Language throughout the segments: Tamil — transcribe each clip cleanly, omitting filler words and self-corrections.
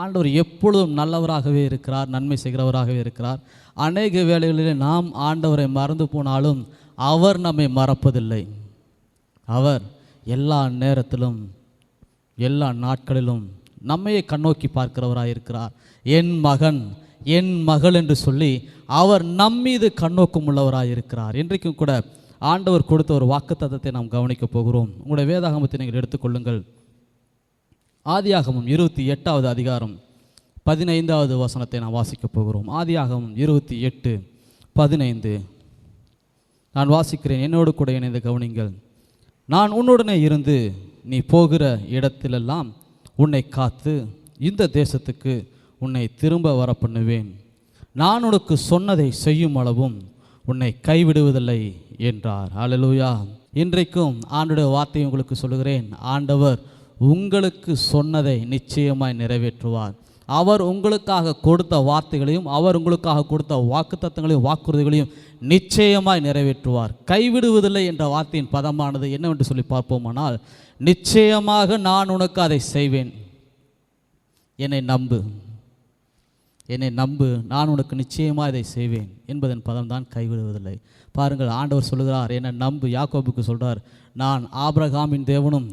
ஆண்டவர் எப்பொழுதும் நல்லவராகவே இருக்கிறார், நன்மை செய்கிறவராகவே இருக்கிறார். அநேக வேளைகளிலே நாம் ஆண்டவரை மறந்து போனாலும் அவர் நம்மை மறப்பதில்லை. அவர் எல்லா நேரத்திலும் எல்லா நாட்களிலும் நம்மையே கண்ணோக்கி பார்க்கிறவராக இருக்கிறார். என் மகன் என் மகள் என்று சொல்லி அவர் நம்மீது கண்ணோக்கம் உள்ளவராக இருக்கிறார். இன்றைக்கும் கூட ஆண்டவர் கொடுத்த ஒரு வாக்குத்தத்தத்தை நாம் கவனிக்கப் போகிறோம். உங்களுடைய வேதாகமத்தை நீங்கள் எடுத்துக்கொள்ளுங்கள். ஆதியாகமம் 28வது அதிகாரம் 15வது வசனத்தை நாம் வாசிக்கப் போகிறோம். ஆதியாகமம் 28:15 நான் வாசிக்கிறேன், என்னோடு கூட இணைந்து கவனிங்கள். நான் உன்னுடனே இருந்து நீ போகிற இடத்திலெல்லாம் உன்னை காத்து இந்த தேசத்துக்கு உன்னை திரும்ப வர பண்ணுவேன். நான் உனக்கு சொன்னதை செய்யும் அளவும் உன்னை கைவிடுவதில்லை என்றார். அல்லேலூயா. இன்றைக்கும் ஆண்டவருடைய வார்த்தையை உங்களுக்கு சொல்லுகிறேன். ஆண்டவர் உங்களுக்கு சொன்னதை நிச்சயமாய் நிறைவேற்றுவார். அவர் உங்களுக்காக கொடுத்த வார்த்தைகளையும் அவர் உங்களுக்காக கொடுத்த வாக்குத்தத்தங்களையும் வாக்குறுதிகளையும் நிச்சயமாய் நிறைவேற்றுவார். கைவிடுவதில்லை என்ற வார்த்தையின் பதமானது என்னவென்று சொல்லி பார்ப்போமானால், நிச்சயமாக நான் உனக்கு அதை செய்வேன், என்னை நம்பு, என்னை நம்பு, நான் உனக்கு நிச்சயமாக இதை செய்வேன் என்பதன் பதம் தான் கைவிடுவதில்லை. பாருங்கள், ஆண்டவர் சொல்லுகிறார், என்னை நம்பு. யாக்கோபுக்கு சொல்கிறார், நான் ஆபிரகாமின் தேவனும்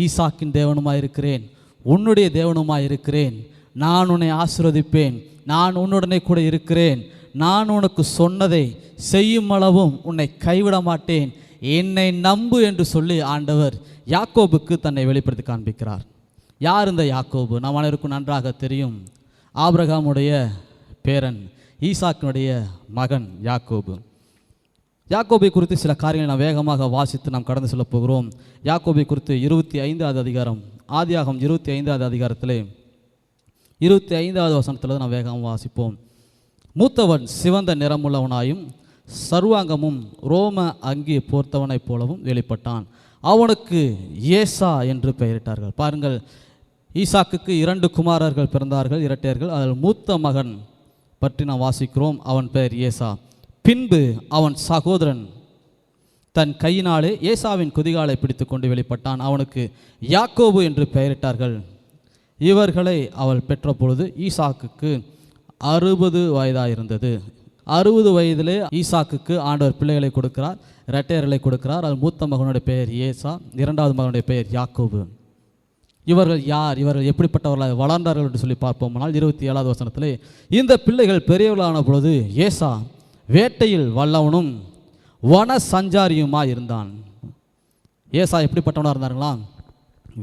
ஈசாக்கின் தேவனுமாய் இருக்கிறேன், உன்னுடைய தேவனுமாய் இருக்கிறேன். நான் உன்னை ஆசீர்வதிப்பேன், நான் உன்னுடனே கூட இருக்கிறேன், நான் உனக்கு சொன்னதை செய்யும் அளவும் உன்னை கைவிட மாட்டேன், என்னை நம்பு என்று சொல்லி ஆண்டவர் யாக்கோபுக்கு தன்னை வெளிப்படுத்தி காண்பிக்கிறார். யார் இந்த யாக்கோபு? நாம் அனைவருக்கும் நன்றாக தெரியும். ஆபிரகாமுடைய பேரன், ஈசாக்கினுடைய மகன் யாக்கோபு. யாக்கோபை குறித்து சில காரியங்களை நாம் வேகமாக வாசித்து நாம் கடந்து செல்ல போகிறோம். யாக்கோபை குறித்து 25வது அதிகாரம், ஆதியாகமம் 25வது அதிகாரத்திலே 25வது வசனத்தில் நாம் வேகமாக வாசிப்போம். மூத்தவன் சிவந்த நிறமுள்ளவனாயும் சர்வாங்கமும் ரோம அங்கி போர்த்தவனைப் போலவும் வெளிப்பட்டான். அவனுக்கு ஏசா என்று பெயரிட்டார்கள். பாருங்கள், ஈசாக்குக்கு 2 குமாரர்கள் பிறந்தார்கள், இரட்டையர்கள். அதில் மூத்த மகன் பற்றி நாம் வாசிக்கிறோம், அவன் பெயர் ஏசா. பின்பு அவன் சகோதரன் தன் கையினாலே ஏசாவின் குதிகாலை பிடித்து கொண்டு வெளிப்பட்டான். அவனுக்கு யாக்கோபு என்று பெயரிட்டார்கள். இவர்களை அவள் பெற்ற பொழுது ஈசாக்குக்கு 60 வயதாக இருந்தது. 60 வயதிலே ஈசாக்குக்கு ஆண்டவர் பிள்ளைகளை கொடுக்கிறார், இரட்டையர்களை கொடுக்கிறார். அது மூத்த மகனுடைய பெயர் ஏசா, 2வது மகனுடைய பெயர் யாக்கோபு. இவர்கள் யார்? இவர்கள் எப்படிப்பட்டவர்களாக வளர்ந்தார்கள் என்று சொல்லி பார்ப்போம்னால் 27வது வசனத்திலே, இந்த பிள்ளைகள் பெரியவர்களான பொழுது ஏசா வேட்டையில் வல்லவனும் வன சஞ்சாரியுமாய் இருந்தான். ஏசா எப்படிப்பட்டவனாக இருந்தார்களாம்?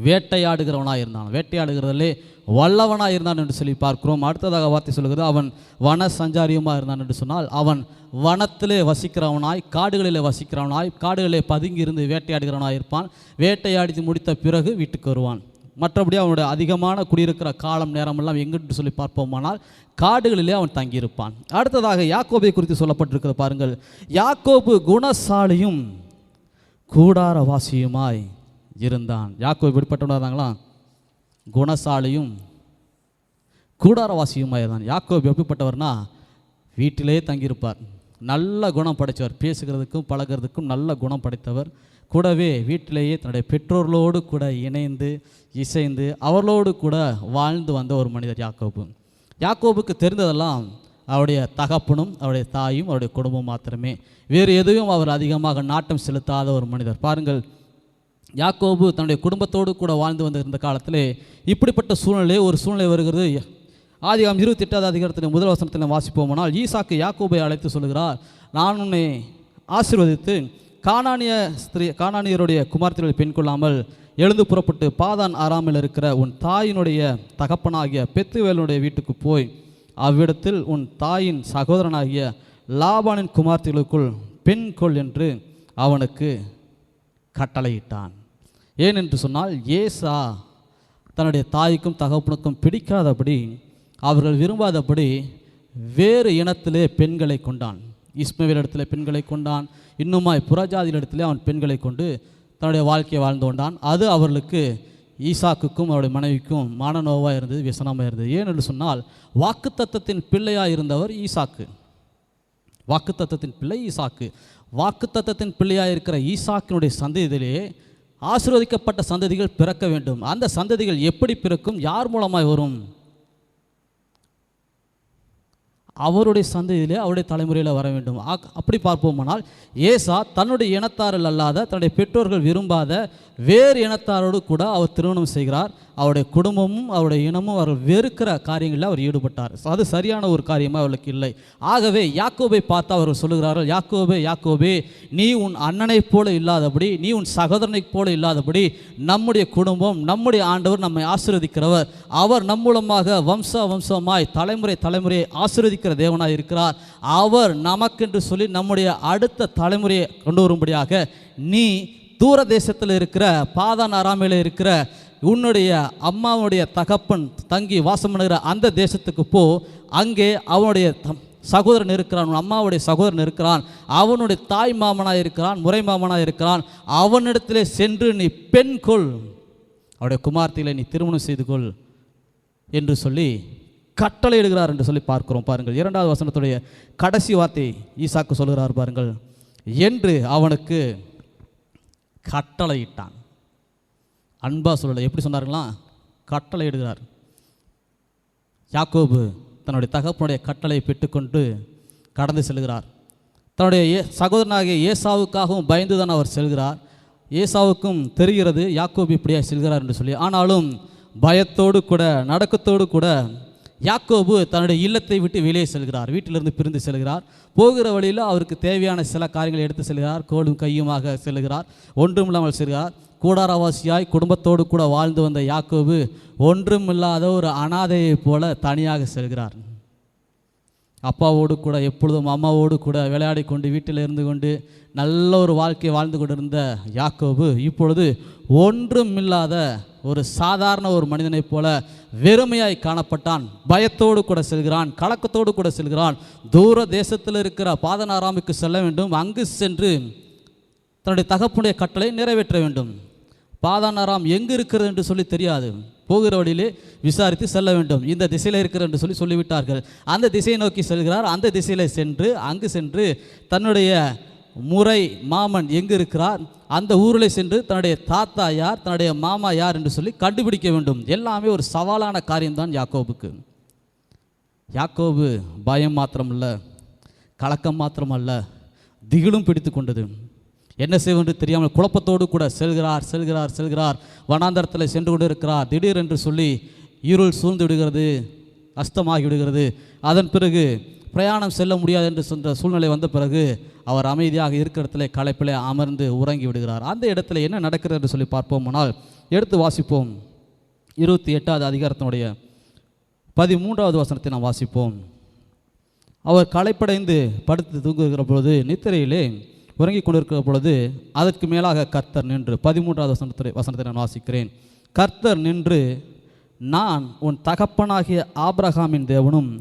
வேட்டையாடுகிறவனாக இருந்தான், வேட்டையாடுகிறதிலே வல்லவனாக இருந்தான் என்று சொல்லி பார்க்கிறோம். அடுத்ததாக வார்த்தை சொல்கிறது, அவன் வன சஞ்சாரியுமாக இருந்தான் என்று சொன்னால், அவன் வனத்திலே வசிக்கிறவனாய், காடுகளிலே வசிக்கிறவனாய், காடுகளிலே பதுங்கி இருந்து வேட்டையாடுகிறவனாக இருப்பான். வேட்டையாடி முடித்த பிறகு வீட்டுக்கு வருவான். மற்றபடி அவனுடைய அதிகமான குடியிருக்கிற காலம் நேரமெல்லாம் எங்கென்று சொல்லி பார்ப்போமானால் காடுகளிலே அவன் தங்கியிருப்பான். அடுத்ததாக யாக்கோபை குறித்து சொல்லப்பட்டிருக்கிறது பாருங்கள். யாக்கோபு குணசாலியும் கூடாரவாசியுமாய் இருந்தான். யாக்கோபு எப்படிப்பட்டவனாக இருந்தாங்களாம்? குணசாலியும் கூடாரவாசியுமாய் இருந்தான். யாக்கோபு எப்படிப்பட்டவர்னா, வீட்டிலே தங்கியிருப்பார், நல்ல குணம் படைத்தவர், பேசுகிறதுக்கும் பழகிறதுக்கும் நல்ல குணம் படைத்தவர். கூடவே வீட்டிலேயே தன்னுடைய பெற்றோர்களோடு கூட இணைந்து இசைந்து அவர்களோடு கூட வாழ்ந்து வந்த ஒரு மனிதர் யாக்கோபு. யாக்கோபுக்கு தெரிந்ததெல்லாம் அவருடைய தகப்பனும் அவருடைய தாயும் அவருடைய குடும்பம் மாத்திரமே. வேறு எதுவும் அவர் அதிகமாக நாட்டம் செலுத்தாத ஒரு மனிதர். பாருங்கள், யாக்கோபு தன்னுடைய குடும்பத்தோடு கூட வாழ்ந்து வந்திருந்த காலத்திலே இப்படிப்பட்ட ஒரு சூழ்நிலை வருகிறது. ஆதியாகமம் 28வது அதிகாரத்தின் முதல் வசனத்தில் வாசிப்போமானால், ஈசாக்கு யாக்கோபை அழைத்து சொல்கிறார், நான் உன்னை ஆசீர்வதித்து கானானியருடைய குமார்த்திகளை பெண் கொள்ளாமல் எழுந்து புறப்பட்டு பாதான் ஆராமில் இருக்கிற உன் தாயினுடைய தகப்பனாகிய பெத்துவேலுடைய வீட்டுக்கு போய் அவ்விடத்தில் உன் தாயின் சகோதரனாகிய லாபானின் குமார்த்திகளுக்குள் பெண் கொள் என்று அவனுக்கு கட்டளையிட்டான். ஏனென்று சொன்னால், ஏசா தன்னுடைய தாய்க்கும் தகப்பனுக்கும் பிடிக்காதபடி, அவர்கள் விரும்பாதபடி வேறு இனத்திலே பெண்களை கொண்டான். இஸ்மவேல் இடத்துல பெண்களை கொண்டான், இன்னுமாய் புறஜாதியிடத்திலே அவன் பெண்களை கொண்டு தன்னுடைய வாழ்க்கையை வாழ்ந்து கொண்டான். அது அவர்களுக்கு ஈசாக்குக்கும் அவருடைய மனைவிக்கும் மனநோவாக இருந்தது, விசனமாக இருந்தது. ஏனென்று சொன்னால், வாக்குத்தத்தத்தின் பிள்ளையாக இருந்தவர் ஈசாக்கு. வாக்குத்தத்தத்தின் பிள்ளை ஈசாக்கு. வாக்குத்தத்தத்தின் பிள்ளையாக இருக்கிற ஈசாக்கினுடைய சந்ததியிலே ஆசீர்வதிக்கப்பட்ட சந்ததிகள் பிறக்க வேண்டும். அந்த சந்ததிகள் எப்படி பிறக்கும்? யார் மூலமாய் வரும்? அவருடைய சந்ததியிலே அவருடைய தலைமுறையில் வர வேண்டும். அப்படி பார்ப்போமானால் ஏசா தன்னுடைய இனத்தாரில் அல்லாத தன்னுடைய பெற்றோர்கள் விரும்பாத வேறு இனத்தாரோடு கூட அவர் திருமணம் செய்கிறார். அவருடைய குடும்பமும் அவருடைய இனமும் அவர்கள் வெறுக்கிற காரியங்களில் அவர் ஈடுபட்டார். அது சரியான ஒரு காரியமாக அவர்களுக்கு இல்லை. ஆகவே யாக்கோபை பார்த்து அவர்கள் சொல்லுகிறார்கள், யாக்கோபே யாக்கோபே, நீ உன் அண்ணனைப் போல இல்லாதபடி, நீ உன் சகோதரனைப் போல இல்லாதபடி நம்முடைய குடும்பம், நம்முடைய ஆண்டவர் நம்மை ஆசீர்வதிக்கிறவர். அவர் நம் மூலமாக வம்சமாய் தலைமுறை தலைமுறையை ஆசீர்வதிக்கிற தேவனாய் இருக்கிறார். அவர் நமக்கென்று சொல்லி நம்முடைய அடுத்த தலைமுறையை கொண்டு வரும்படியாக நீ தூர தேசத்தில் இருக்கிற பாதான் அராமையில் இருக்கிற உன்னுடைய அம்மாவுடைய தகப்பன் தங்கி வாசம் பண்ணுகிற அந்த தேசத்துக்கு போ. அங்கே அவனுடைய சகோதரன் இருக்கிறான், உன் அம்மாவுடைய சகோதரன் இருக்கிறான், அவனுடைய தாய் மாமனாக இருக்கிறான், முறை மாமனாக இருக்கிறான். அவனிடத்திலே சென்று நீ பெண் கொள், அவருடைய குமார்த்தியிலே நீ திருமணம் செய்து கொள் என்று சொல்லி கட்டளையிடுகிறார் என்று சொல்லி பார்க்கிறோம். பாருங்கள், 2வது வசனத்துடைய கடைசி வார்த்தை ஈசாக்கு சொல்கிறார் பாருங்கள், என்று அவனுக்கு கட்டளையிட்டான். அன்பா சொல்லலை, எப்படி சொன்னார்களா? கட்டளையிடுகிறார். யாக்கோபு தன்னுடைய தகப்பனுடைய கட்டளையை பெற்றுக்கொண்டு கடந்து செல்கிறார். தன்னுடைய சகோதரனாகிய ஏசாவுக்காகவும் பயந்து தான் அவர் செல்கிறார். ஏசாவுக்கும் தெரிகிறது யாக்கோபு இப்படியாக செல்கிறார் என்று சொல்லி. ஆனாலும் பயத்தோடு கூட நடுக்கத்தோடு கூட யாக்கோபு தன்னுடைய இல்லத்தை விட்டு வெளியே செல்கிறார். வீட்டிலிருந்து பிரிந்து செல்கிறார். போகிற வழியில் அவருக்கு தேவையான சில காரியங்களை எடுத்து செல்கிறார். கோலும் கையுமாக செல்கிறார். ஒன்றுமில்லாமல் செல்கிறார். கூடாரவாசியாய் குடும்பத்தோடு கூட வாழ்ந்து வந்த யாக்கோபு ஒன்றுமில்லாத ஒரு அனாதையைப் போல தனியாக செல்கிறார். அப்பாவோடு கூட எப்பொழுதும் அம்மாவோடு கூட விளையாடி கொண்டு வீட்டில் இருந்து கொண்டு நல்ல ஒரு வாழ்க்கையை வாழ்ந்து கொண்டிருந்த யாக்கோபு இப்பொழுது ஒன்றுமில்லாத ஒரு சாதாரண ஒரு மனிதனைப் போல வெறுமையாய் காணப்பட்டான். பயத்தோடு கூட செல்கிறான், கலக்கத்தோடு கூட செல்கிறான். தூர தேசத்தில் இருக்கிற பாதான் அராமுக்கு செல்ல வேண்டும். அங்கு சென்று தன்னுடைய தகப்பனுடைய கட்டளை நிறைவேற்ற வேண்டும். பாதான் அராம் எங்கு இருக்கிறது என்று சொல்லி தெரியாது. போகிற வழியிலே விசாரித்து செல்ல வேண்டும். இந்த திசையில் இருக்கிறது என்று சொல்லிவிட்டார்கள். அந்த திசையை நோக்கி செல்கிறார். அந்த திசையில் சென்று அங்கு சென்று தன்னுடைய முறை மாமன் எங்கு இருக்கிறார், அந்த ஊரில் சென்று தன்னுடைய தாத்தா யார், தன்னுடைய மாமா யார் என்று சொல்லி கண்டுபிடிக்க வேண்டும். எல்லாமே ஒரு சவாலான காரியம்தான் யாக்கோபுக்கு. யாக்கோபு பயம் மாத்திரமல்ல, கலக்கம் மாத்திரமல்ல, திகிலும் பிடித்து கொண்டது. என்ன செய்வது தெரியாமல் குழப்பத்தோடு கூட செல்கிறார். வனாந்தரத்தில் சென்று கொண்டு இருக்கிறார். திடீரென்று சொல்லி இருள் சூழ்ந்து விடுகிறது, அஸ்தமாகி விடுகிறது. அதன் பிறகு பிரயாணம் செல்ல முடியாது என்று சொன்ன சூழ்நிலை வந்த பிறகு அவர் அமைதியாக இருக்கிற இடத்துல களைப்பிலே அமர்ந்து உறங்கி விடுகிறார். அந்த இடத்துல என்ன நடக்கிறது என்று சொல்லி பார்ப்போமானால் எடுத்து வாசிப்போம். 28வது அதிகாரத்தினுடைய 13வது வசனத்தை நாம் வாசிப்போம். அவர் களைப்படைந்து படுத்து தூங்குகிற பொழுது, நித்திரையிலே உறங்கி கொண்டிருக்கிற பொழுது அதற்கு மேலாக கர்த்தர் நின்று, 13வது வசனத்தை நான் வாசிக்கிறேன். கர்த்தர் நின்று, நான் உன் தகப்பனாகிய ஆபிரகாமின் தேவனும்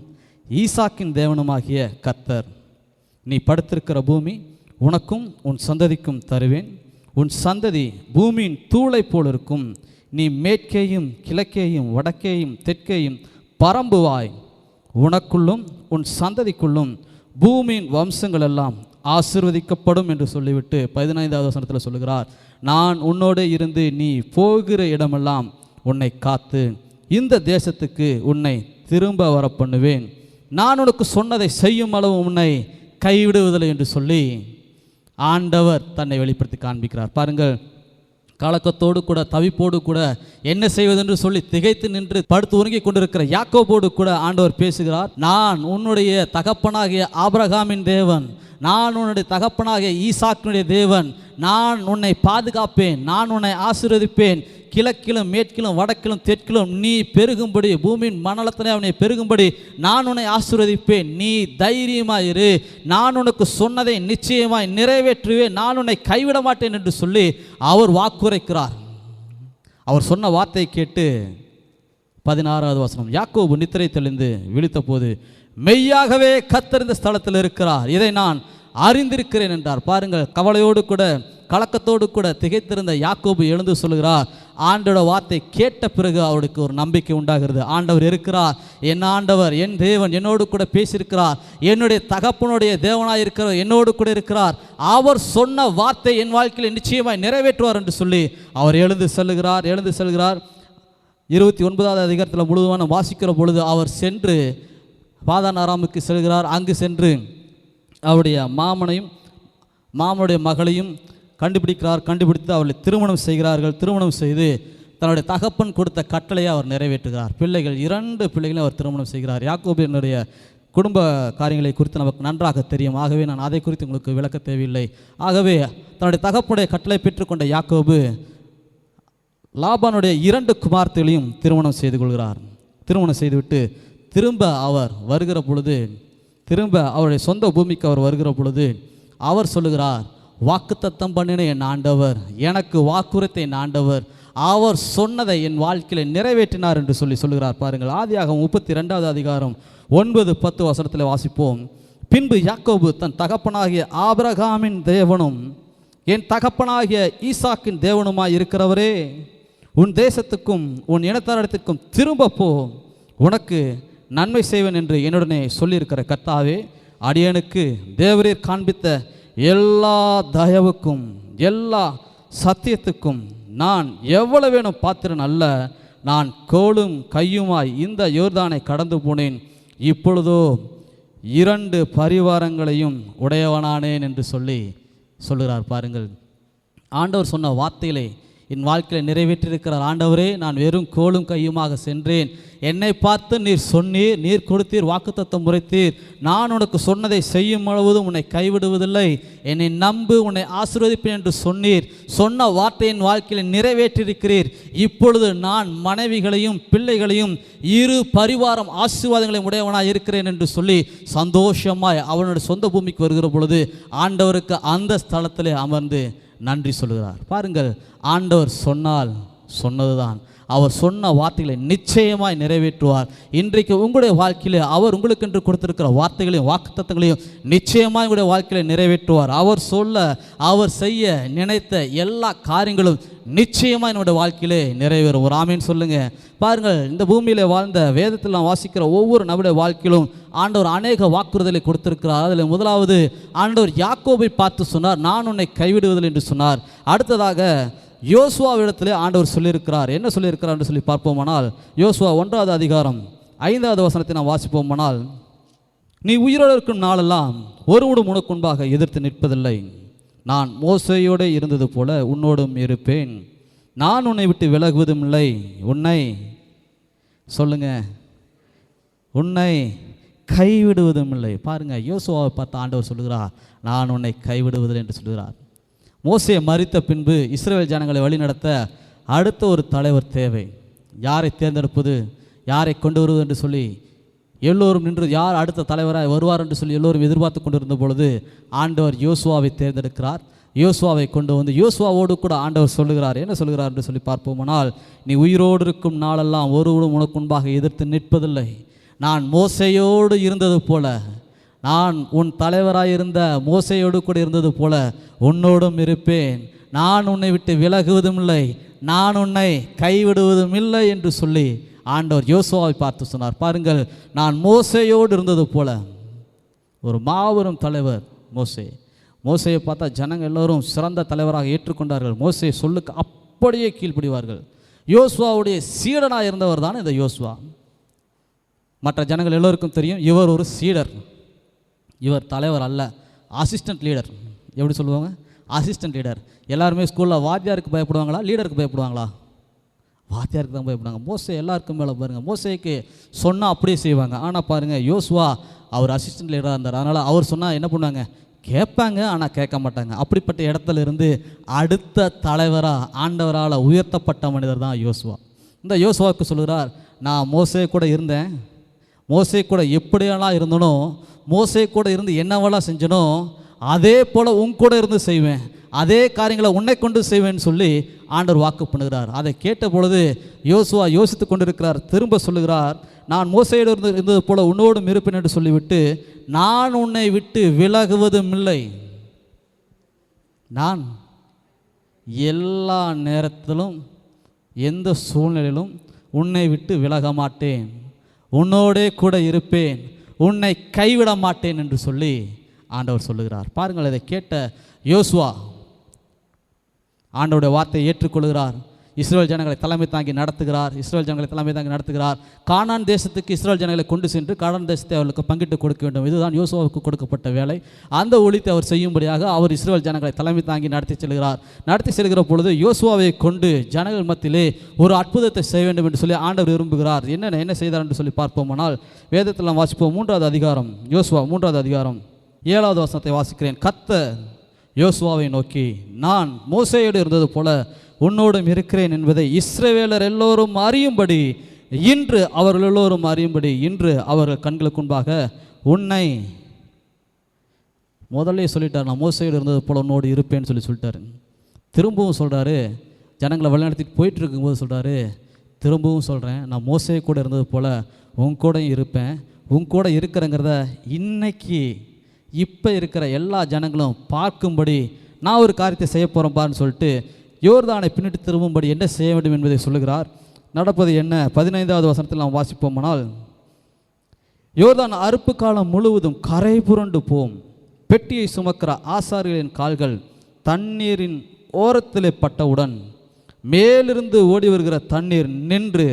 ஈசாக்கின் தேவனுமாகிய கர்த்தர். நீ படுத்திருக்கிற பூமி உனக்கும் உன் சந்ததிக்கும் தருவேன். உன் சந்ததி பூமியின் தூளை போல் இருக்கும். நீ மேற்கேயும் கிழக்கேயும் வடக்கேயும் தெற்கேயும் பரம்புவாய். உனக்குள்ளும் உன் சந்ததிக்குள்ளும் பூமியின் வம்சங்கள் எல்லாம் ஆசீர்வதிக்கப்படும் என்று சொல்லிவிட்டு 15வது வசனத்தில் சொல்லுகிறார், நான் உன்னோடு இருந்து நீ போகிற இடமெல்லாம் உன்னை காத்து இந்த தேசத்துக்கு உன்னை திரும்ப வர பண்ணுவேன். நான் உனக்கு சொன்னதை செய்யும் அளவு உன்னை கைவிடுவதில்லை என்று சொல்லி ஆண்டவர் தன்னை வெளிப்படுத்தி காண்பிக்கிறார். பாருங்கள், கலக்கத்தோடு கூட தவிப்போடு கூட என்ன செய்வதென்று சொல்லி திகைத்து நின்று படுத்து உறங்கி கொண்டிருக்கிற யாக்கோபோடு கூட ஆண்டவர் பேசுகிறார். நான் உன்னுடைய தகப்பனாகிய ஆபிரகாமின் தேவன், நான் உன்னுடைய தகப்பனாகிய ஈசாக்கினுடைய தேவன். நான் உன்னை பாதுகாப்பேன், நான் உன்னை ஆசீர்வதிப்பேன். கிழக்கிலும் மேற்கிலும் வடக்கிலும் தெற்கிலும் நீ பெருகும்படி, பூமியின் மணலத்திலே அவனை பெருகும்படி நான் உன்னை ஆசீர்வதிப்பேன். நீ தைரியமாயிரு, நான் உனக்கு சொன்னதை நிச்சயமாய் நிறைவேற்றுவேன், நான் உன்னை கைவிட மாட்டேன் என்று சொல்லி அவர் வாக்குரைக்கிறார். அவர் சொன்ன வார்த்தை கேட்டு 16வது வசனம், யாக்கோபு நித்திரை தெளிந்து விழித்த போது, மெய்யாகவே கர்த்தர் இந்த ஸ்தலத்தில் இருக்கிறார், இதை நான் அறிந்திருக்கிறேன் என்றார். பாருங்கள், கவலையோடு கூட கலக்கத்தோடு கூட திகைத்திருந்த யாக்கோபு எழுந்து சொல்கிறார். ஆண்டோட வார்த்தை கேட்ட பிறகு அவருக்கு ஒரு நம்பிக்கை உண்டாகிறது. ஆண்டவர் இருக்கிறார், என் ஆண்டவர் என் தேவன் என்னோடு கூட பேசியிருக்கிறார், என்னுடைய தகப்பனுடைய தேவனாக இருக்கிறவர் என்னோடு கூட இருக்கிறார், அவர் சொன்ன வார்த்தை என் வாழ்க்கையில் நிச்சயமாய் நிறைவேற்றுவார் என்று சொல்லி அவர் எழுந்து செல்கிறார். 29வது அதிகாரத்தில் முழுவதுமான வாசிக்கிற பொழுது அவர் சென்று பாதான் ஆராமுக்கு செல்கிறார். அங்கு சென்று அவருடைய மாமனுடைய மகளையும் கண்டுபிடித்து அவளை திருமணம் செய்கிறார்கள். திருமணம் செய்து தன்னுடைய தகப்பன் கொடுத்த கட்டளையை அவர் நிறைவேற்றுகிறார். 2 பிள்ளைகளையும் அவர் திருமணம் செய்கிறார். யாக்கோபினுடைய குடும்ப காரியங்களை குறித்து நமக்கு நன்றாக தெரியும். ஆகவே நான் அதை குறித்து உங்களுக்கு விளக்க தேவையில்லை. ஆகவே தன்னுடைய தகப்பனுடைய கட்டளை பெற்றுக்கொண்ட யாக்கோபு லாபானுடைய 2 குமார்த்தைகளையும் திருமணம் செய்து கொள்கிறார். திருமணம் செய்துவிட்டு திரும்ப அவருடைய சொந்த பூமிக்கு அவர் வருகிற பொழுது அவர் சொல்லுகிறார், வாக்குத்தத்தம் பண்ணின என் ஆண்டவர், எனக்கு வாக்குறுத்தை என் ஆண்டவர், அவர் சொன்னதை என் வாழ்க்கையில் நிறைவேற்றினார் என்று சொல்லுகிறார். பாருங்கள், ஆதியாகமம் 32வது அதிகாரம் 9-10 வசனத்தில் வாசிப்போம். பின்பு யாக்கோபு தன் தகப்பனாகிய ஆபிரகாமின் தேவனும் என் தகப்பனாகிய ஈசாக்கின் தேவனுமாய் இருக்கிறவரே, உன் தேசத்துக்கும் உன் இனத்தாரிடத்திற்கும் திரும்ப போ, உனக்கு நன்மை செய்வேன் என்று என்னுடனே சொல்லியிருக்கிற கர்த்தாவே, அடியனுக்கு தேவரீர் காண்பித்த எல்லா தயவுக்கும் எல்லா சத்தியத்துக்கும் நான் எவ்வளவேனும் பாத்திரன் அல்ல. நான் கோலும் கையுமாய் இந்த யோர்தானை கடந்து போனேன், இப்பொழுதோ 2 பரிவாரங்களையும் உடையவனானேன் என்று சொல்லுகிறார். பாருங்கள், ஆண்டவர் சொன்ன வார்த்தைகளை என் வாழ்க்கையில் நிறைவேற்றியிருக்கிறார். ஆண்டவரே, நான் வெறும் கோலும் கையுமாக சென்றேன், என்னை பார்த்து நீர் சொன்னீர், நீர் கொடுத்தீர், வாக்குத்தத்தம் உரைத்தீர், நான் உனக்கு சொன்னதை செய்யும் முழுவதும் உன்னை கைவிடுவதில்லை, என்னை நம்பு, உன்னை ஆசீர்வதிப்பேன் என்று சொன்னீர். சொன்ன வார்த்தையின் வாழ்க்கையில் நிறைவேற்றியிருக்கிறீர். இப்பொழுது நான் மனைவிகளையும் பிள்ளைகளையும் 2 பரிவாரம் ஆசீர்வாதங்களையும் உடையவனாக இருக்கிறேன் என்று சொல்லி சந்தோஷமாய் அவனுடைய சொந்த பூமிக்கு வருகிற பொழுது ஆண்டவருக்கு அந்த ஸ்தலத்திலே அமர்ந்து நன்றி சொல்கிறார். பாருங்கள், ஆண்டவர் சொன்னதுதான், அவர் சொன்ன வார்த்தைகளை நிச்சயமாய் நிறைவேற்றுவார். இன்றைக்கு உங்களுடைய வாழ்க்கையிலே அவர் உங்களுக்கென்று கொடுத்திருக்கிற வார்த்தைகளையும் வாக்குத்தத்தங்களையும் நிச்சயமாய் உங்களுடைய வாழ்க்கையில நிறைவேற்றுவார். அவர் செய்ய நினைத்த எல்லா காரியங்களும் நிச்சயமாக என்னுடைய வாழ்க்கையிலே நிறைவேறும். ஒரு ஆமீன் சொல்லுங்க. பாருங்கள், இந்த பூமியில வாழ்ந்த வேதத்தில் நாம் வாசிக்கிற ஒவ்வொரு நபருடைய வாழ்க்கையிலும் ஆண்டவர் அநேக வாக்குறுதலை கொடுத்திருக்கிறார். அதில் முதலாவது ஆண்டவர் யாக்கோபை பார்த்து சொன்னார், நான் உன்னை கைவிடுவதில்லை என்று சொன்னார். அடுத்ததாக யோசுவாவிடத்திலே ஆண்டவர் சொல்லியிருக்கிறார். என்ன சொல்லியிருக்கிறார் என்று சொல்லி பார்ப்போமானால், யோசுவா 1வது அதிகாரம் 5வது வசனத்தை நாம் வாசிப்போமானால், நீ உயிரோடு இருக்கும் நாளெல்லாம் ஒருவனும் உனக்கு முன்பாக எதிர்த்து நிற்பதில்லை, நான் மோசேயோடு இருந்தது போல உன்னோடும் இருப்பேன், நான் உன்னை விட்டு விலகுவதும் இல்லை, உன்னை கைவிடுவதும் இல்லை. பாருங்க, யோசுவாவை பார்த்து ஆண்டவர் சொல்லுகிறார், நான் உன்னை கைவிடுவதில்லை என்று சொல்லுகிறார். மோசே மரித்த பின்பு இஸ்ரவேல் ஜனங்களை வழிநடத்த அடுத்த ஒரு தலைவர் தேவை. யாரை தேர்ந்தெடுப்பது, யாரை கொண்டு வருவது என்று சொல்லி எல்லோரும் நின்று யார் அடுத்த தலைவராக வருவார் என்று சொல்லி எல்லோரும் எதிர்பார்த்து கொண்டிருந்த பொழுது ஆண்டவர் யோசுவாவை தேர்ந்தெடுக்கிறார். யோசுவாவை கொண்டு வந்து யோசுவாவோடு கூட ஆண்டவர் சொல்லுகிறார். என்ன சொல்லுகிறார் என்று சொல்லி பார்ப்போமானால், நீ உயிரோடு இருக்கும் நாளெல்லாம் ஒருவரும் உனக்கு முன்பாக எதிர்த்து நிற்பதில்லை, நான் மோசேயோடு இருந்தது போல, நான் உன் தலைவராயிருந்த மோசேயோடு கூட இருந்தது போல உன்னோடும் இருப்பேன், நான் உன்னை விட்டு விலகுவதும் இல்லை, நான் உன்னை கைவிடுவதும் இல்லை என்று சொல்லி ஆண்டவர் யோசுவாவை பார்த்து சொன்னார். பாருங்கள், நான் மோசேயோடு இருந்தது போல. ஒரு மாபெரும் தலைவர் மோசேயை பார்த்தா ஜனங்கள் எல்லோரும் சிறந்த தலைவராக ஏற்றுக்கொண்டார்கள். மோசே சொல்லுக்கு அப்படியே கீழ்ப்படிவார்கள். யோசுவாவுடைய சீடனாக இருந்தவர் தான் இந்த யோசுவா. மற்ற ஜனங்கள் எல்லோருக்கும் தெரியும், இவர் ஒரு சீடர், இவர் தலைவர் அல்ல, அசிஸ்டன்ட் லீடர். எப்படி சொல்லுவாங்க? Assistant leader. எல்லாருமே ஸ்கூலில் வாத்தியாருக்கு பயப்படுவாங்களா, லீடருக்கு பயப்படுவாங்களா? வாத்தியாருக்கு தான் பயப்படுவாங்க. மோசே எல்லாருக்கும் மேலே பாருங்கள், மோசேக்கு சொன்னால் அப்படியே செய்வாங்க. ஆனால் பாருங்கள், யோசுவா அவர் அசிஸ்டன்ட் லீடராக இருந்தார். அதனால் அவர் சொன்னால் என்ன பண்ணுவாங்க? கேட்பாங்க, ஆனால் கேட்க மாட்டாங்க. அப்படிப்பட்ட இடத்துல இருந்து அடுத்த தலைவராக ஆண்டவரால் உயர்த்தப்பட்ட மனிதர் தான் யோசுவா. இந்த யோசுவாவுக்கு சொல்கிறார், நான் மோசே கூட இருந்தேன், மோசே கூட எப்படியெல்லாம் இருந்தனோ, மோசே கூட இருந்து என்னவெல்லாம் செஞ்சனோ அதே போல் உன் கூட இருந்து செய்வேன், அதே காரியங்களை உன்னை கொண்டு செய்வேன்னு சொல்லி ஆண்டவர் வாக்கு பண்ணுகிறார். அதை கேட்ட பொழுது யோசுவா யோசித்து கொண்டிருக்கிறார். திரும்ப சொல்லுகிறார், நான் மோசையோடு இருந்தது போல உன்னோடும் இருப்பேன் என்று சொல்லிவிட்டு, நான் உன்னை விட்டு விலகுவதும் இல்லை, நான் எல்லா நேரத்திலும் எந்த சூழ்நிலையிலும் உன்னை விட்டு விலக மாட்டேன், உன்னோடே கூட இருப்பேன், உன்னை கைவிட மாட்டேன் என்று சொல்லி ஆண்டவர் சொல்லுகிறார். பாருங்கள், இதை கேட்ட யோசுவா ஆண்டவருடைய வார்த்தையை ஏற்றுக்கொள்கிறார். இஸ்ரேல் ஜனங்களை தலைமை தாங்கி நடத்துகிறார். கானான் தேசத்துக்கு இஸ்ரேல் ஜனங்களை கொண்டு சென்று கானான் தேசத்தை அவர்களுக்கு பங்கிட்டு கொடுக்க வேண்டும். இதுதான் யோசுவாவுக்கு கொடுக்கப்பட்ட வேலை. அந்த ஒழித்தை அவர் செய்யும்படியாக அவர் இஸ்ரேல் ஜனங்களை தலைமை தாங்கி நடத்தி செல்கிற பொழுது யோசுவாவை கொண்டு ஜனங்கள் மத்தியிலே ஒரு அற்புதத்தை செய்ய வேண்டும் என்று சொல்லி ஆண்டவர் விரும்புகிறார். என்ன செய்தார் என்று சொல்லி பார்ப்போமானால் வேதத்தில் நாம் வாசிப்போம். 3வது அதிகாரம், யோசுவா 3வது அதிகாரம் 7வது வசனத்தை வாசிக்கிறேன். கர்த்தர் யோசுவாவை நோக்கி, நான் மோசேயோடு இருந்தது போல உன்னோடும் இருக்கிறேன் என்பதை இஸ்ரவேலர் எல்லோரும் அறியும்படி இன்று அவர்கள் கண்களுக்கு முன்பாக உன்னை, முதல்ல சொல்லிட்டார், நான் மோசையோடு இருந்தது போல உன்னோடு இருப்பேன்னு சொல்லிட்டார். திரும்பவும் சொல்கிறாரு, ஜனங்களை வழிநடத்திட்டு போயிட்டு இருக்கும்போது சொல்கிறாரு, திரும்பவும் சொல்கிறேன், நான் மோசே கூட இருந்தது போல் உன் கூட இருப்பேன். உன் கூட இருக்கிறங்கிறத இன்னைக்கு இப்போ இருக்கிற எல்லா ஜனங்களும் பார்க்கும்படி நான் ஒரு காரியத்தை செய்ய போகிறேன் பாருன்னு சொல்லிட்டு யோர்தானை பின்னிட்டு திரும்பும்படி என்ன செய்ய வேண்டும் என்பதை சொல்லுகிறார். நடப்பது என்ன? 15வது வசனத்தில் நாம் வாசிப்போமானால், யோர்தான் அறுப்பு காலம் முழுவதும் கரை புரண்டு போம். பெட்டியை சுமக்கிற ஆசாரிகளின் கால்கள் தண்ணீரின் ஓரத்திலே பட்டவுடன் மேலிருந்து ஓடி வருகிற தண்ணீர் நின்று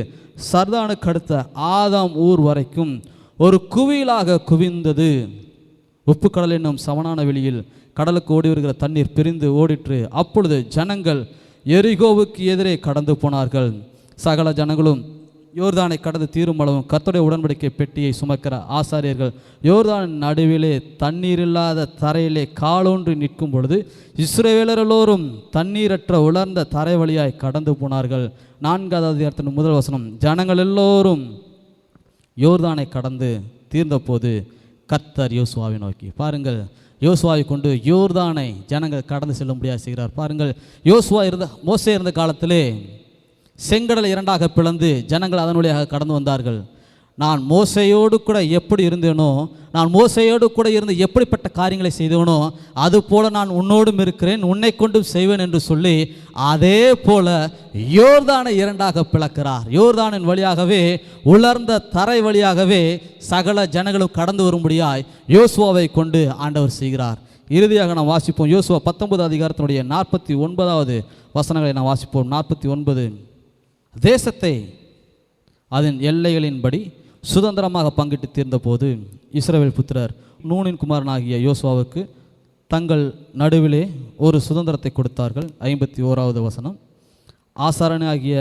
சர்தானுக்கு அடுத்த ஆதாம் ஊர் வரைக்கும் ஒரு குவியலாக குவிந்தது. உப்பு கடல் என்னும் சமனான வெளியில் கடலுக்கு ஓடி வருகிற தண்ணீர் பிரிந்து ஓடிற்று. அப்பொழுது ஜனங்கள் எரிகோவுக்கு எதிரே கடந்து போனார்கள். சகல ஜனங்களும் யோர்தானை கடந்து தீரும் அளவும் கர்த்தருடைய உடன்படிக்கை பெட்டியை சுமக்கிற ஆசாரியர்கள் யோர்தான் நடுவிலே தண்ணீர் இல்லாத தரையிலே காலொன்று நிற்கும் பொழுது இஸ்ரவேலர் எல்லோரும் தண்ணீரற்ற உலர்ந்த தரை வழியாய் கடந்து போனார்கள். 4வது அதிகாரத்தின் 1 வசனம், ஜனங்கள் எல்லோரும் யோர்தானை கடந்து தீர்ந்தபோது கர்த்தர் யோசுவாவை நோக்கி, பாருங்கள், யோசுவாவை கொண்டு யோர்தானை ஜனங்கள் கடந்து செல்ல முடியாது செய்கிறார். பாருங்கள், மோசே இருந்த காலத்திலே செங்கடலை 2ஆக பிளந்து ஜனங்கள் அதன் வழியாக கடந்து வந்தார்கள். நான் மோசையோடு கூட எப்படி இருந்தேனோ, நான் மோசையோடு கூட இருந்து எப்படிப்பட்ட காரியங்களை செய்தேனோ அது போல நான் உன்னோடும் இருக்கிறேன், உன்னை கொண்டும் செய்வேன் என்று சொல்லி அதே போல யோர்தானை 2ஆக பிளக்கிறார். யோர்தானின் வழியாகவே உலர்ந்த தரை வழியாகவே சகல ஜனங்களும் கடந்து வரும்படியாய் யோசுவாவை கொண்டு ஆண்டவர் செய்கிறார். இறுதியாக நாம் வாசிப்போம் யோசுவா 19 அதிகாரத்தினுடைய 49வது வசனங்களை நாம் வாசிப்போம். 49, தேசத்தை அதன் எல்லைகளின்படி சுதந்திரமாக பங்கிட்டு தீர்ந்தபோது இஸ்ரவேல் புத்திரர் நூனின் குமாரனாகிய யோசுவாவுக்கு தங்கள் நடுவிலே ஒரு சுதந்திரத்தை கொடுத்தார்கள். 51வது வசனம், ஆசாரனாகிய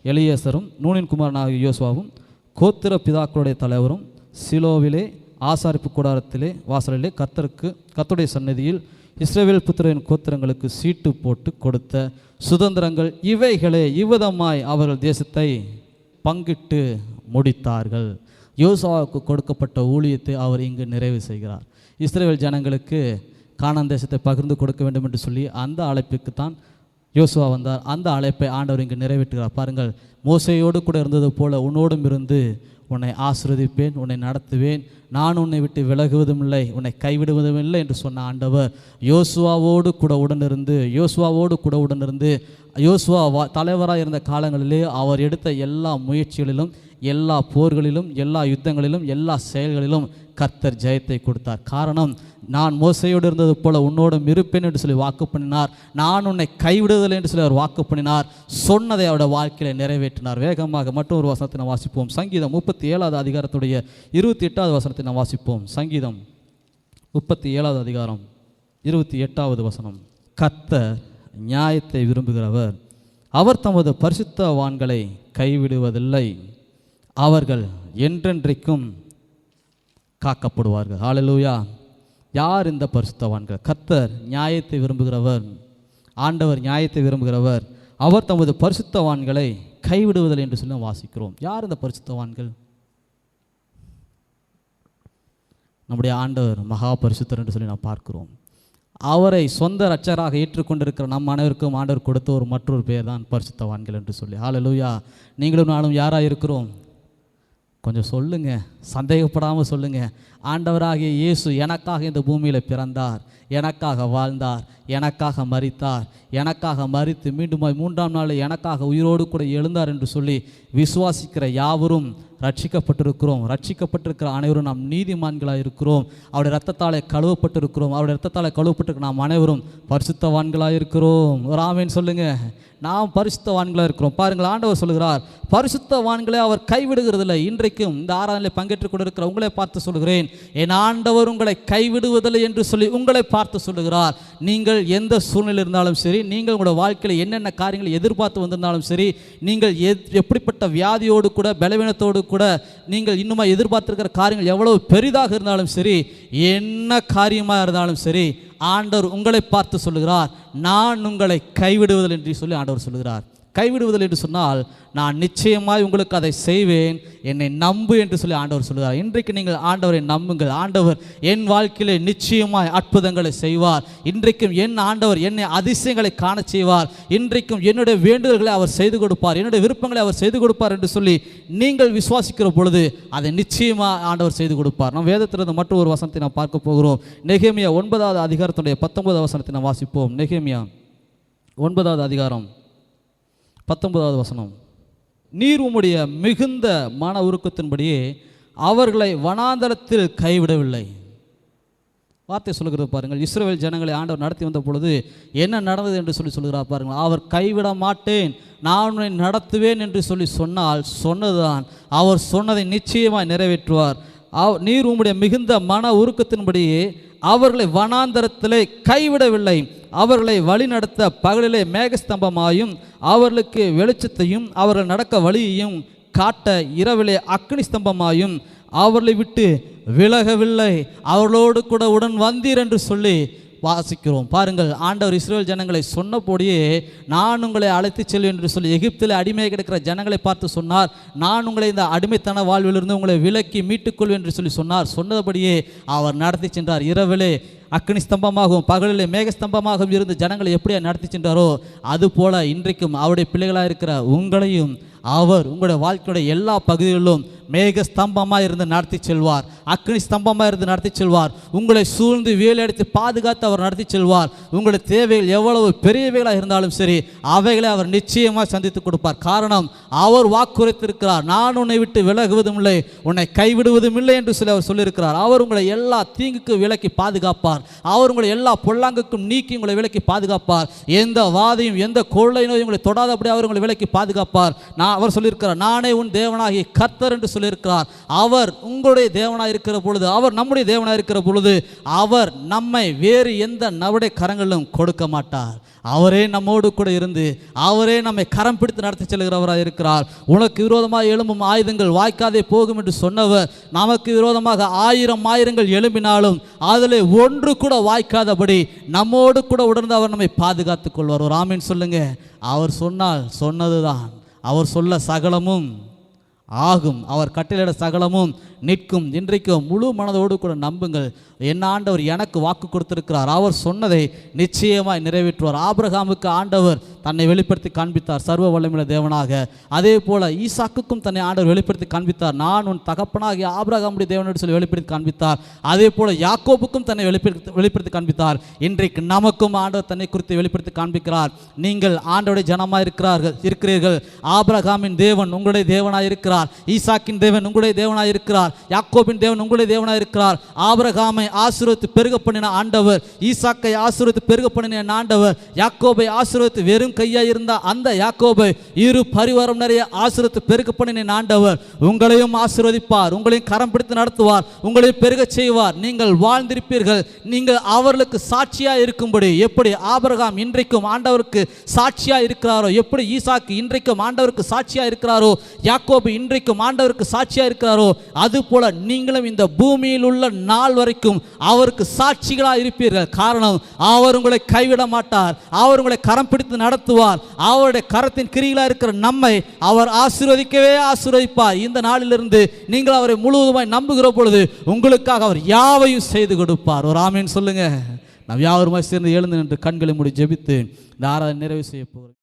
எலியேசரும் நூனின் குமாரனாகிய யோசுவாவும் கோத்திர பிதாக்களுடைய தலைவரும் சிலோவிலே ஆசாரிப்பு கூடாரத்திலே வாசலிலே கர்த்தருடைய சந்நிதியில் இஸ்ரவேல் புத்திரரின் கோத்திரங்களுக்கு சீட்டு போட்டு கொடுத்த சுதந்திரங்கள் இவைகளே. இவ்விதமாய் அவர்கள் தேசத்தை பங்கிட்டு முடித்தார்கள். யோசுவாவுக்கு கொடுக்கப்பட்ட ஊழியத்தை அவர் இங்கு நிறைவு செய்கிறார். இஸ்ரவேல் ஜனங்களுக்கு கானான் தேசத்தை பகிர்ந்து கொடுக்க வேண்டும் என்று சொல்லி அந்த அழைப்புக்கு தான் யோசுவா வந்தார். அந்த அழைப்பை ஆண்டவர் இங்கு நிறைவேற்றுகிறார். பாருங்கள், மோசையோடு கூட இருந்தது போல உன்னோடும் இருந்து உன்னை ஆசீர்வதிப்பேன், உன்னை நடத்துவேன், நான் உன்னை விட்டு விலகுவதும் இல்லை, உன்னை கைவிடுவதும் இல்லை என்று சொன்ன ஆண்டவர் யோசுவாவோடு கூட உடனிருந்து யோசுவா தலைவராக இருந்த காலங்களிலே அவர் எடுத்த எல்லா முயற்சிகளிலும், எல்லா போர்களிலும், எல்லா யுத்தங்களிலும், எல்லா செயல்களிலும் கர்த்தர் ஜெயத்தை கொடுத்தார். காரணம், நான் மோசையோடு இருந்தது போல உன்னோடும் இருப்பேன் என்று சொல்லி வாக்கு பண்ணினார். நான் உன்னை கைவிடுவதில்லை என்று சொல்லி அவர் வாக்கு பண்ணினார். சொன்னதை அவருடைய வாழ்க்கையில் நிறைவேற்றினார். வேகமாக மற்றொரு வசனத்தை நாம் வாசிப்போம். சங்கீதம் 37வது அதிகாரத்துடைய 28வது வசனத்தை நாம் வாசிப்போம். சங்கீதம் 37வது அதிகாரம் 28வது வசனம், கர்த்தர் நியாயத்தை விரும்புகிறவர், அவர் தமது பரிசுத்தவான்களை கைவிடுவதில்லை, அவர்கள் என்றென்றைக்கும் காக்கப்படுவார்கள். ஹல்லேலூயா. யார் இந்த பரிசுத்தவான்கள்? கர்த்தர் நியாயத்தை விரும்புகிறவர், ஆண்டவர் நியாயத்தை விரும்புகிறவர், அவர் தமது பரிசுத்தவான்களை கைவிடுவதில்லை என்று சொல்லி வாசிக்கிறோம். யார் இந்த பரிசுத்தவான்கள்? நம்முடைய ஆண்டவர் மகா பரிசுத்தர் என்று சொல்லி நாம் பார்க்கிறோம். அவரை சொந்த இரட்சகராக ஏற்றுக்கொண்டிருக்கிற நம் அனைவருக்கும் ஆண்டவர் கொடுத்த ஒரு மற்றொரு பேர் தான் பரிசுத்தவான்கள் என்று சொல்லி. ஹல்லேலூயா. நீங்களும் நானும் யாராக இருக்கிறோம்? கொஞ்சம் சொல்லுங்கள், சந்தேகப்படாமல் சொல்லுங்கள். ஆண்டவராகிய இயேசு எனக்காக இந்த பூமியில் பிறந்தார், எனக்காக வாழ்ந்தார், எனக்காக மரித்தார், எனக்காக மரித்து மீண்டும் 3ஆம் நாள் எனக்காக உயிரோடு கூட எழுந்தார் என்று சொல்லி விசுவாசிக்கிற யாவரும் ரட்சிக்கப்பட்டிருக்கிறோம். ரட்சிக்கப்பட்டிருக்கிற அனைவரும் நாம் நீதிமான்களாக இருக்கிறோம். அவருடைய இரத்தத்தாலே கழுவப்பட்டிருக்கிறோம். அவருடைய இரத்தத்தாலே கழுவப்பட்டிருக்கிற நாம் அனைவரும் பரிசுத்தவான்களாக இருக்கிறோம். ஒரு ஆமென் சொல்லுங்க. நாம் பரிசுத்தவான்களாக இருக்கிறோம். பாருங்கள், ஆண்டவர் சொல்லுகிறார், பரிசுத்தவான்களை அவர் கைவிடுகிறதில்லை. இன்றைக்கும் இந்த ஆராதனையில் பங்கேற்றுக் கொண்டிருக்கிற உங்களை பார்த்து சொல்கிறேன், என் ஆண்டவர் உங்களை கைவிடுவதில்லை என்று சொல்லி உங்களை பார்த்து சொல்லுகிறார். நீங்கள் எந்த சூழ்நிலை இருந்தாலும் சரி, நீங்கள் உங்களோட வாழ்க்கையில் என்னென்ன காரியங்களை எதிர்பார்த்து வந்திருந்தாலும் சரி, நீங்கள் எப்படிப்பட்ட வியாதியோடு கூட பலவீனத்தோடு கூட நீங்கள் இன்னுமா எதிர்பார்த்திருக்கிற காரியங்கள் எவ்வளவு பெரிதாக இருந்தாலும் சரி, என்ன காரியமாக இருந்தாலும் சரி, ஆண்டவர் உங்களை பார்த்து சொல்லுகிறார், நான் உங்களை கைவிடுவதில்லை என்று சொல்லி ஆண்டவர் சொல்லுகிறார். கைவிடுவதில்லை என்று சொன்னால் நான் நிச்சயமாய் உங்களுக்கு அதை செய்வேன், என்னை நம்பு என்று சொல்லி ஆண்டவர் சொல்லுகிறார். இன்றைக்கு நீங்கள் ஆண்டவரை நம்புங்கள். ஆண்டவர் என் வாழ்க்கையிலே நிச்சயமாய் அற்புதங்களை செய்வார். இன்றைக்கும் என் ஆண்டவர் என்னை அதிசயங்களை காண செய்வார். இன்றைக்கும் என்னுடைய வேண்டுதல்களை அவர் செய்து கொடுப்பார், என்னுடைய விருப்பங்களை அவர் செய்து கொடுப்பார் என்று சொல்லி நீங்கள் விசுவாசிக்கிற பொழுது அதை நிச்சயமாக ஆண்டவர் செய்து கொடுப்பார். நாம் வேதத்திலிருந்து மற்றொரு ஒரு வசனத்தை நாம் பார்க்க போகிறோம். நெகேமியா 9வது அதிகாரத்துடைய 19வது வசனத்தை நாம் வாசிப்போம். நெகேமியா 9வது அதிகாரம் 19வது வசனம். நீர் உம்முடைய மிகுந்த மன உருக்கத்தின்படியே அவர்களை வனாந்தரத்தில் கைவிடவில்லை. வார்த்தை சொல்லுகிறது பாருங்கள். இஸ்ரவேல் ஜனங்களை ஆண்டவர் நடத்தி வந்த பொழுது என்ன நடந்தது என்று சொல்லி சொல்கிறார் பாருங்கள். அவர் கைவிட மாட்டேன், நான் உன்னை நடத்துவேன் என்று சொல்லி சொன்னதுதான். அவர் சொன்னதை நிச்சயமாய் நிறைவேற்றுவார். நீர் உம்முடைய மிகுந்த மன உருக்கத்தின்படியே அவர்களை வனாந்தரத்திலே கைவிடவில்லை. அவர்களை வழி நடத்த பகலிலே மேகஸ்தம்பமாயும் அவர்களுக்கு வெளிச்சத்தையும் அவர்கள் நடக்க வழியையும் காட்ட இரவிலே அக்னி ஸ்தம்பமாயும் அவர்களை விட்டு விலகவில்லை. அவர்களோடு கூட உடன் வந்தீர் என்று சொல்லி வாசிக்கிறோம். பாருங்கள், ஆண்டவர் இஸ்ரவேல் ஜனங்களை சொன்னபடியே நான் உங்களை அழைத்து செல்வேன் என்று சொல்லி எகிப்தில் அடிமையாக கிடக்கிற ஜனங்களை பார்த்து சொன்னார். நான் உங்களை இந்த அடிமைத்தன வாழ்விலிருந்து உங்களை விலக்கி மீட்டுக்கொள்வேன் என்று சொல்லி சொன்னார். சொன்னபடியே அவர் நடத்தி சென்றார். இரவிலே அக்னி ஸ்தம்பமாகவும் பகலிலே மேகஸ்தம்பமாகவும் இருந்து ஜனங்களை எப்படியா நடத்தி சென்றாரோ அதுபோல இன்றைக்கும் அவருடைய பிள்ளைகளாக இருக்கிற உங்களையும் அவர் உங்களுடைய வாழ்க்கையுடைய எல்லா பகுதிகளிலும் மேக ஸ்தம்பமாக இருந்து நடத்தி செல்வார், அக்னி ஸ்தம்பமாக இருந்து நடத்தி செல்வார். உங்களை சூழ்ந்து வேலையடித்து பாதுகாத்து அவர் நடத்தி செல்வார். உங்களுடைய தேவைகள் எவ்வளவு பெரியவைகளாக இருந்தாலும் சரி, அவைகளை அவர் நிச்சயமாக சந்தித்து கொடுப்பார். காரணம், அவர் வாக்குரைத்திருக்கிறார், நான் உன்னை விட்டு விலகுவதும் இல்லை, உன்னை கைவிடுவதும் இல்லை என்று சொல்லி அவர் சொல்லியிருக்கிறார். அவர் உங்களை எல்லா தீங்குக்கும் விலக்கி பாதுகாப்பார். அவர் உங்களை எல்லா பொல்லாங்குக்கும் நீக்கி உங்களை விலக்கி பாதுகாப்பார். எந்த வாதையும் எந்த கொள்ளை நோயும் உங்களை தொடாதபடி அவர் உங்களை விலக்கி பாதுகாப்பார். அவர் சொல்லியிருக்கிறார், நானே உன் தேவனாகிய கர்த்தர் என்று சொல்லியிருக்கிறார். அவர் உங்களுடைய தேவனாக இருக்கிற பொழுது, அவர் நம்முடைய தேவனாக இருக்கிற பொழுது அவர் நம்மை வேறு எந்த நவடைய கரங்களிலும் கொடுக்க மாட்டார். அவரே நம்மோடு கூட இருந்து அவரே நம்மை கரம் பிடித்து நடத்தி செல்கிறவராக இருக்கிறார். உனக்கு விரோதமாக எழும்பும் ஆயுதங்கள் வாய்க்காதே போகும் என்று சொன்னவர் நமக்கு விரோதமாக 1000 ஆயிரங்கள் எழும்பினாலும் அதில் ஒன்று கூட வாய்க்காதபடி நம்மோடு கூட உடனே அவர் நம்மை பாதுகாத்துக் கொள்வார். ஒரு ஆமீன் சொல்லுங்க. அவர் சொன்னால் சொன்னதுதான், அவர் சொல்ல சகலமும் ஆகும், அவர் கட்டளையிட சகலமும் நிற்கும். இன்றைக்கும் முழு மனதோடு கூட நம்புங்கள். என் ஆண்டவர் எனக்கு வாக்கு கொடுத்திருக்கிறார், அவர் சொன்னதை நிச்சயமாய் நிறைவேற்றுவார். ஆபிரகாமுக்கு ஆண்டவர் தன்னை வெளிப்படுத்தி காண்பித்தார் சர்வ வல்லமையுள்ள தேவனாக. அதே போல ஈசாக்குக்கும் தன்னை ஆண்டவர் வெளிப்படுத்தி காண்பித்தார், நான் உன் தகப்பனாகிய ஆபிரகாமுடைய தேவனோடு சொல்லி வெளிப்படுத்தி காண்பித்தார். அதே போல யாக்கோபுக்கும் தன்னை வெளிப்படுத்தி காண்பித்தார். இன்றைக்கு நமக்கும் ஆண்டவர் தன்னை குறித்து வெளிப்படுத்தி காண்பிக்கிறார். நீங்கள் ஆண்டவருடைய ஜனமாக இருக்கிறீர்கள். ஆபிரகாமின் தேவன் உங்களுடைய தேவனாக இருக்கிறார், ஈசாக்கின் தேவன் உங்களுடைய தேவனாக இருக்கிறார், யாக்கோபின் தேவன் உங்களுடைய தேவனாக இருக்கிறார். ஆபிரகாமை ஆசீர்வதித்து பெருக பண்ணின ஆண்டவர், ஈசாக்கை ஆசீர்வதித்து பெருக பண்ணின ஆண்டவர், யாக்கோபை ஆசீர்வதித்து வெறும் கையாய் இருந்த அந்த யாக்கோபை இரு பரிவாரம் நிறைய ஆசீர்வதித்து பெருக பண்ணின ஆண்டவர் உங்களையும் ஆசீர்வதிப்பார், உங்களையும் கரம் பிடித்து நடத்துவார், உங்களையும் பெருக செய்வார். நீங்கள் வாழ்ந்திருப்பீர்கள். நீங்கள் அவர்களுக்கு சாட்சியாக இருக்கும்படி, எப்படி ஆபிரகாம் இன்றைக்கும் ஆண்டவருக்கு சாட்சியாக இருக்கிறாரோ, எப்படி ஈசாக்கு இன்றைக்கும் ஆண்டவருக்கு சாட்சியாக இருக்கிறாரோ, யாக்கோபு இன்றைக்கும் ஆண்டவருக்கு சாட்சியாக இருக்கிறாரோ, அதுபோல நீங்களும் இந்த பூமியில் உள்ள நாள் வரைக்கும் அவருக்கு சாட்சிகளாக இருப்பீர்கள். காரணம், அவர் உங்களை கைவிட மாட்டார், அவர் உங்களை கரம் பிடித்து நடத்துவார். அவருடைய கரத்தின் கிரிகளாக இருக்கிற நம்மை அவர் ஆசீர்வதிக்கவே ஆசீர்வதிப்பார். இந்த நாளிலிருந்து நீங்கள் அவரை முழுவதுமாய் நம்புகிற பொழுது உங்களுக்காக அவர் யாவையும் செய்து கொடுப்பார். ஒரு ஆமீன் சொல்லுங்க. நாம் யாவருமாய் சேர்ந்து எழுந்து நின்று கண்களை மூடி ஜெபித்து இந்த ஆராதனை நிறைவு செய்ய போகிறோம்.